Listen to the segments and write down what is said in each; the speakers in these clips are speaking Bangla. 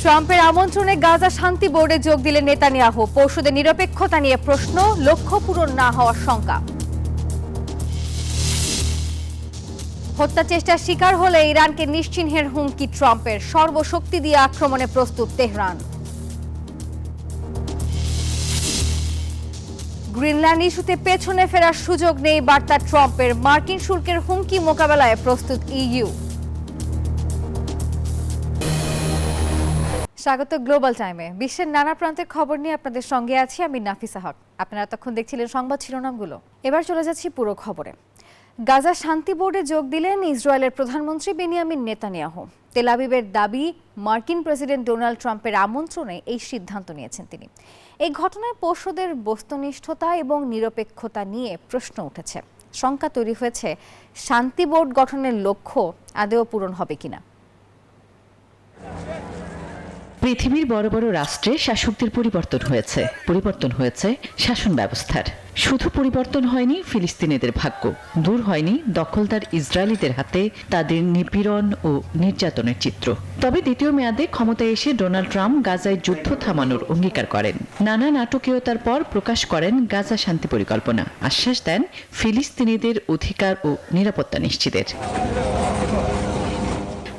ট্রাম্পের আমন্ত্রণে গাজা শান্তি বোর্ডে যোগ দিলেন নেতানিয়াহু। পরশুদের নিরপেক্ষতা নিয়ে প্রশ্ন, লক্ষ্য পূরণ না হওয়ার শঙ্কা। হত্যা চেষ্টার শিকার হলে ইরানকে নিশ্চিহ্নের হুমকি ট্রাম্পের। সর্বশক্তি দিয়ে আক্রমণে প্রস্তুত তেহরান। গ্রিনল্যান্ড ইস্যুতে পেছনে ফেরার সুযোগ নেই বার্তা ট্রাম্পের। মার্কিন শুল্কের হুমকি মোকাবেলায় প্রস্তুত ইইউ। স্বাগত গ্লোবাল টাইমে। বিশ্বের নানা প্রান্তের খবর নিয়ে আপনাদের সঙ্গে আছি আমি নাফিসা হক। আপনারা এতক্ষণ দেখছিলেন সংবাদ শিরোনামগুলো। এবার চলে যাচ্ছি পুরো খবরে। গাজা শান্তি বোর্ডে যোগ দিলেন ইসরায়েলের প্রধানমন্ত্রী বেনিয়ামিন নেতানিয়াহু। তেল আবিবের দাবি, মার্কিন প্রেসিডেন্ট ডোনাল্ড ট্রাম্পের আমন্ত্রণে এই সিদ্ধান্ত নিয়েছেন তিনি। এই ঘটনায় পরশুদের বস্তুনিষ্ঠতা এবং নিরপেক্ষতা নিয়ে প্রশ্ন উঠেছে। শঙ্কা তৈরি হয়েছে শান্তি বোর্ড গঠনের লক্ষ্য আদৌ পূরণ হবে কিনা। পৃথিবীর বড় বড় রাষ্ট্রে শাসকদের পরিবর্তন হয়েছে শাসন ব্যবস্থার। শুধু পরিবর্তন হয়নি ফিলিস্তিনিদের ভাগ্য, দূর হয়নি দখলদার ইসরায়েলিদের হাতে তাদের নিপীড়ন ও নির্যাতনের চিত্র। তবে দ্বিতীয় মেয়াদে ক্ষমতায় এসে ডোনাল্ড ট্রাম্প গাজায় যুদ্ধ থামানোর অঙ্গীকার করেন। নানা নাটকীয়তার পর প্রকাশ করেন গাজা শান্তি পরিকল্পনা। আশ্বাস দেন ফিলিস্তিনিদের অধিকার ও নিরাপত্তা নিশ্চিতের।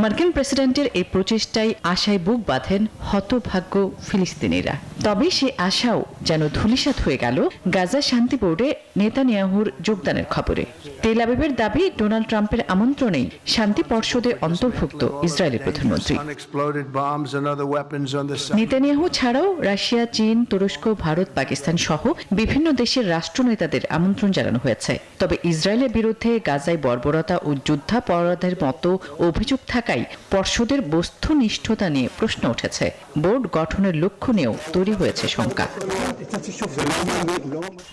মার্কিন প্রেসিডেন্টের এই প্রচেষ্টায় আশায় বুক বাঁধেন হতভাগ্য ফিলিস্তিনিরা। তবে সে আশাও যেন ধূলিসাৎ হয়ে গেল গাজা শান্তি বোর্ডে নেতানিয়াহুর যোগদানের খবরে। তেল আবিবের দাবি, ডোনাল্ড ট্রাম্পের আমন্ত্রণেই শান্তি পর্ষদে অন্তর্ভুক্ত ইসরায়েলের প্রধানমন্ত্রী। নেতানিয়াহু ছাড়াও রাশিয়া, চীন, তুরস্ক, ভারত, পাকিস্তান সহ বিভিন্ন দেশের রাষ্ট্রনেতাদের আমন্ত্রণ জানানো হয়েছে। তবে ইসরায়েলের বিরুদ্ধে গাজায় বর্বরতা ও যুদ্ধাপরাধের মতো অভিযোগ থাকায় পর্ষদের বস্তুনিষ্ঠতা নিয়ে প্রশ্ন উঠেছে। বোর্ড গঠনের লক্ষ্য নিয়েও তৈরি হয়েছে শঙ্কা।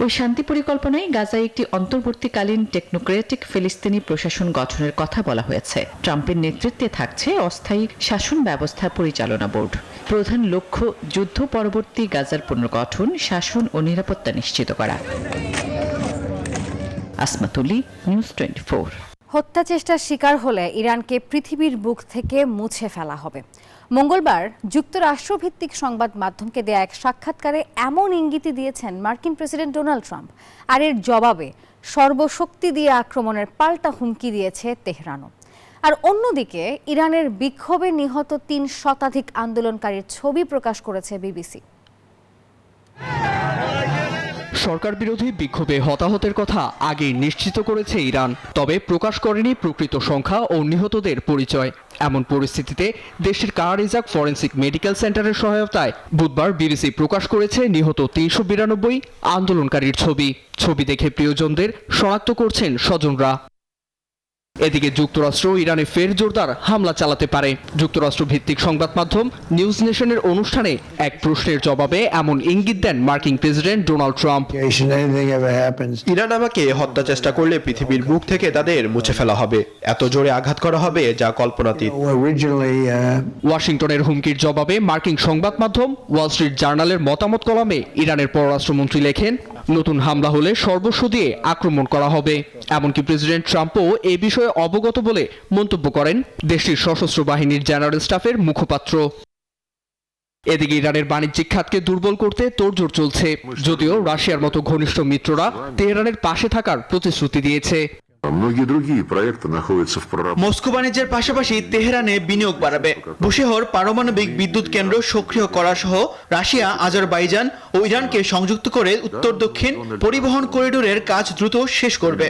ওই শান্তি পরিকল্পনায় গাজায় একটি অন্তর্বর্তীকালীন টেকনোক্রেটিক ফিলিস্তিনি প্রশাসন গঠনের কথা বলা হয়েছে। ট্রাম্পের নেতৃত্বে থাকছে অস্থায়ী শাসন ব্যবস্থা পরিচালনা বোর্ড। প্রধান লক্ষ্য যুদ্ধ পরবর্তী গাজার পুনর্গঠন, শাসন ও নিরাপত্তা নিশ্চিত করা। আসমাতুলি, নিউজ 24। হত্যা চেষ্টার শিকার হলে ইরানকে পৃথিবীর বুক থেকে মুছে ফেলা হবে। মঙ্গলবার যুক্তরাষ্ট্রভিত্তিক সংবাদ মাধ্যমকে দেয়া এক সাক্ষাৎকারে এমন ইঙ্গিতই দিয়েছেন মার্কিন প্রেসিডেন্ট ডোনাল্ড ট্রাম্প। আর এর জবাবে সর্বশক্তি দিয়ে আক্রমণের পাল্টা হুমকি দিয়েছে তেহরানও। আর অন্যদিকে ইরানের বিক্ষোভে নিহত ৩ শতাধিক আন্দোলনকারীর ছবি প্রকাশ করেছে বিবিসি। সরকার বিরোধী বিক্ষোভে হতাহতের কথা আগেই নিশ্চিত করেছে ইরান, তবে প্রকাশ করেনি প্রকৃত সংখ্যা ও নিহতদের পরিচয়। এমন পরিস্থিতিতে দেশটির কারারিজাক ফরেন্সিক মেডিকেল সেন্টারের সহায়তায় বুধবার বিবিসি প্রকাশ করেছে নিহত ৩৯২ আন্দোলনকারীর ছবি দেখে প্রিয়জনদের শনাক্ত করছেন স্বজনরা। এদিকে যুক্তরাষ্ট্র ইরানে ফের জোরদার হামলা চালাতে পারে। যুক্তরাষ্ট্র ভিত্তিক সংবাদ মাধ্যম নিউজ নেশনের অনুষ্ঠানে এক প্রশ্নের জবাবে এমন ইঙ্গিত দেন মার্কিন প্রেসিডেন্ট ডোনাল্ড ট্রাম্প। ইরান আমাকে হত্যা চেষ্টা করলে পৃথিবীর বুক থেকে তাদের মুছে ফেলা হবে, এত জোরে আঘাত করা হবে যা কল্পনাতীত। ওয়াশিংটনের হুমকির জবাবে মার্কিন সংবাদ মাধ্যম ওয়াল স্ট্রিট জার্নালের মতামত কলামে ইরানের পররাষ্ট্রমন্ত্রী লেখেন, নতুন হামলা হলে সর্বস্ব দিয়ে আক্রমণ করা হবে। এমনকি প্রেসিডেন্ট ট্রাম্পও এই বিষয়ে অবগত বলে মন্তব্য করেন দেশটির সশস্ত্র বাহিনীর জেনারেল স্টাফের মুখপাত্র। এদিকে ইরানের বাণিজ্যিক খাতকে দুর্বল করতে তোড়জোড় চলছে, যদিও রাশিয়ার মতো ঘনিষ্ঠ মিত্ররা তেহরানের পাশে থাকার প্রতিশ্রুতি দিয়েছে। মস্কো বাণিজ্যের পাশাপাশি তেহরানে বিনিয়োগ বাড়াবে। বুশেহর পারমাণবিক বিদ্যুৎ কেন্দ্র সক্রিয় করা সহ রাশিয়া, আজারবাইজান ও ইরানকে সংযুক্ত করে উত্তর দক্ষিণ পরিবহন করিডোরের কাজ দ্রুত শেষ করবে।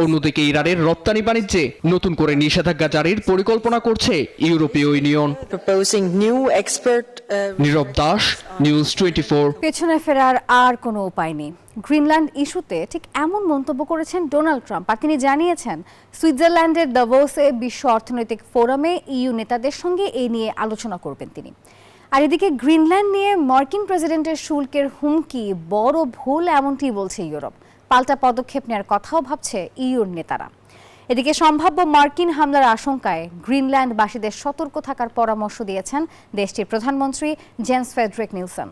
অন্যদিকে ইরানের রপ্তানি বাণিজ্যে নতুন করে নিষেধাজ্ঞা জারির পরিকল্পনা করছে ইউরোপীয় ইউনিয়ন। নীরব দাস, নিউজ 24। পেছনে ফেরার আর কোনো উপায় নেই। গ্রিনল্যান্ড ইস্যুতে ঠিক এমন মন্তব্য করেছেন ডোনাল্ড ট্রাম্প। আর তিনি জানিয়েছেন সুইজারল্যান্ডের দাভোসে বিশ্ব অর্থনৈতিক ফোরামে ইইউ নেতাদের সঙ্গে এই নিয়ে আলোচনা করবেন তিনি। আর এদিকে গ্রিনল্যান্ড নিয়ে মার্কিন প্রেসিডেন্টের শুল্কের হুমকি বড় ভুল, এমনটি বলছে ইউরোপ। পাল্টা পদক্ষেপ নেওয়ার কথাও ভাবছে ইইউর নেতারা। এদিকে সম্ভাব্য মার্কিন হামলার আশঙ্কায় গ্রিনল্যান্ডবাসীদের সতর্ক থাকার পরামর্শ দিয়েছেন দেশটির প্রধানমন্ত্রী জেন্স ফ্রেডরিক নিলসন।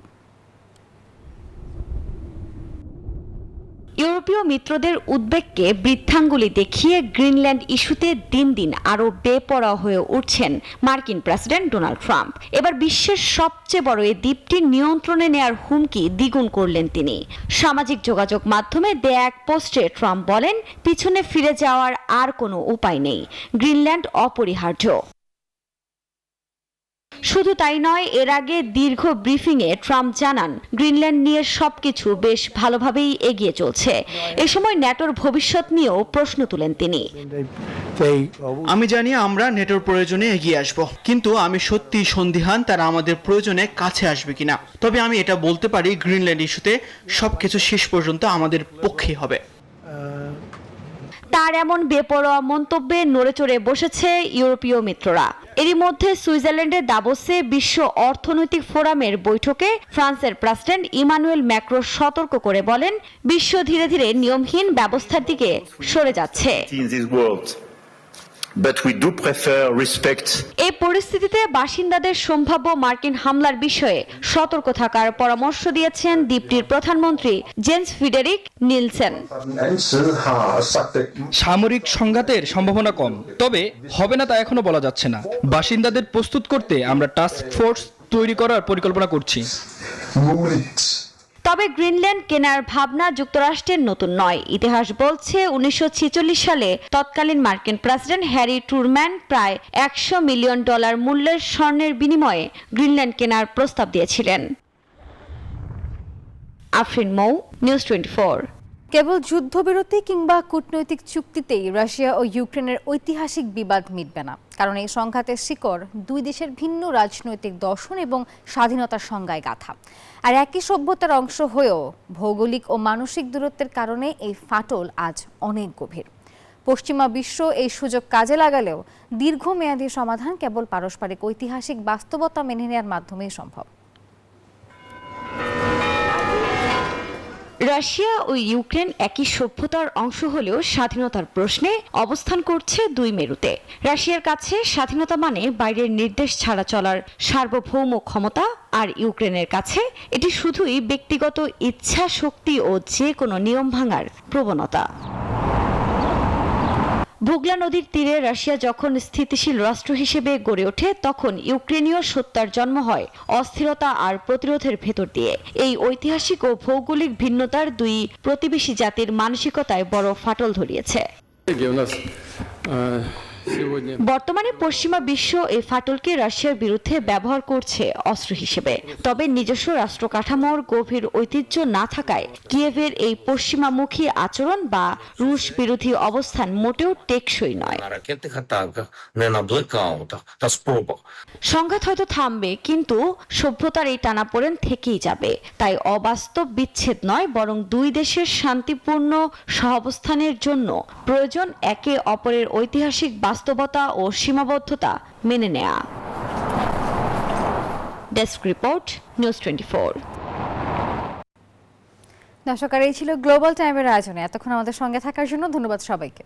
ইউরোপের ইউরোপীয় মিত্রদের উদ্বেগকে বৃদ্ধাঙ্গুলি দেখিয়ে গ্রিনল্যান্ড ইস্যুতে দিন দিন আরও বেপরোয়া হয়ে উঠছেন মার্কিন প্রেসিডেন্ট ডোনাল্ড ট্রাম্প। এবার বিশ্বের সবচেয়ে বড় এই দ্বীপটি নিয়ন্ত্রণে নেয়ার হুমকি দ্বিগুণ করলেন তিনি। সামাজিক যোগাযোগ মাধ্যমে দেয়া এক পোস্টে ট্রাম্প বলেন, পিছনে ফিরে যাওয়ার আর কোনো উপায় নেই, গ্রিনল্যান্ড অপরিহার্য। শুধু তাই নয়, এর আগে দীর্ঘ ব্রিফিংয়ে ট্রাম্প জানান গ্রিনল্যান্ড নিয়ে সবকিছু বেশ ভালোভাবেই এগিয়ে চলছে। এ সময় ন্যাটোর ভবিষ্যৎ নিয়েও প্রশ্ন তুলেন তিনি। আমি জানি আমরা নেটোর প্রয়োজনে এগিয়ে আসব, কিন্তু আমি সত্যি সন্দিহান তারা আমাদের প্রয়োজনে কাছে আসবে কিনা। তবে আমি এটা বলতে পারি, গ্রিনল্যান্ড ইস্যুতে সবকিছু শেষ পর্যন্ত আমাদের পক্ষেই হবে। তার এমন বেপরোয়া মন্তব্যে নড়েচড়ে বসেছে ইউরোপীয় মিত্ররা। এরই মধ্যে সুইজারল্যান্ডের দাভোসে বিশ্ব অর্থনৈতিক ফোরামের বৈঠকে ফ্রান্সের প্রেসিডেন্ট ইমানুয়েল ম্যাক্রো সতর্ক করে বলেন, বিশ্ব ধীরে ধীরে নিয়মহীন ব্যবস্থার দিকে সরে যাচ্ছে। এই পরিস্থিতিতে বাসিন্দাদের সম্ভাব্য মার্কিন হামলার বিষয়ে সতর্ক থাকার পরামর্শ দিয়েছেন দ্বীপটির প্রধানমন্ত্রী জেন্স ফ্রিডেরিক নিলসেন। সামরিক সংঘাতের সম্ভাবনা কম, তবে হবে না তা এখনো বলা যাচ্ছে না। বাসিন্দাদের প্রস্তুত করতে আমরা টাস্ক ফোর্স তৈরি করার পরিকল্পনা করছি। তবে গ্রিনল্যান্ড কেনার ভাবনা যুক্তরাষ্ট্রের নতুন নয়। ইতিহাস বলছে 1946 সালে তৎকালীন মার্কিন প্রেসিডেন্ট হ্যারি ট্রুম্যান প্রায় $100 মিলিয়ন মূল্যের স্বর্ণের বিনিময়ে গ্রিনল্যান্ড কেনার প্রস্তাব দিয়েছিলেন। আফরিন মৌ, নিউজ 24। কেবল যুদ্ধবিরতি কিংবা কূটনৈতিক চুক্তিতেই রাশিয়া ও ইউক্রেনের ঐতিহাসিক বিবাদ মিটবে না, কারণ এই সংঘাতের শিকড় দুই দেশের ভিন্ন রাজনৈতিক দর্শন এবং স্বাধীনতার সংজ্ঞায় গাঁথা। আর একই সভ্যতার অংশ হয়েও ভৌগোলিক ও মানসিক দূরত্বের কারণে এই ফাটল আজ অনেক গভীর। পশ্চিমা বিশ্ব এই সুযোগ কাজে লাগালেও দীর্ঘমেয়াদী সমাধান কেবল পারস্পরিক ঐতিহাসিক বাস্তবতা মেনে নেওয়ার মাধ্যমেই সম্ভব। রাশিয়া ও ইউক্রেন একই সভ্যতার অংশ হলেও স্বাধীনতার প্রশ্নে অবস্থান করছে দুই মেরুতে। রাশিয়ার কাছে স্বাধীনতা মানে বাইরের নির্দেশ ছাড়া চলার সার্বভৌম ক্ষমতা, আর ইউক্রেনের কাছে এটি শুধুই ব্যক্তিগত ইচ্ছা শক্তি ও যে কোনো নিয়ম ভাঙার প্রবণতা। ভোগলা নদীর তীরে রাশিয়া যখন স্থিতিশীল রাষ্ট্র হিসেবে গড়ে ওঠে, তখন ইউক্রেনীয় সত্তার জন্ম হয় অস্থিরতা আর প্রতিরোধের ভেতর দিয়ে। এই ঐতিহাসিক ও ভৌগোলিক ভিন্নতার দুই প্রতিবেশী জাতির মানসিকতায় বড় ফাটল ধরিয়েছে। বর্তমানে পশ্চিমা বিশ্ব এই ফাটলকে রাশিয়ার বিরুদ্ধে ব্যবহার করছে অস্ত্র হিসেবে। তবে নিজস্ব রাষ্ট্র কাঠামোর গভীর ঐতিহ্য না থাকায় কিয়েভের এই পশ্চিমামুখী আচরণ বা রুশ বিরোধী অবস্থান মোটেও টেকসই নয়। সংঘাত হয়তো থামবে, কিন্তু সভ্যতার এই টানাপোড়েন থেকেই যাবে। তাই অবাস্তব বিচ্ছেদ নয়, বরং দুই দেশের শান্তিপূর্ণ সহাবস্থানের জন্য প্রয়োজন একে অপরের ঐতিহাসিক বাস্তবতা ও সীমাবদ্ধতা মেনে নেয়া। Desk report, news 24। দর্শক, এই ছিল গ্লোবাল টাইমের আয়োজনে। এতক্ষণ আমাদের সঙ্গে থাকার জন্য ধন্যবাদ সবাইকে।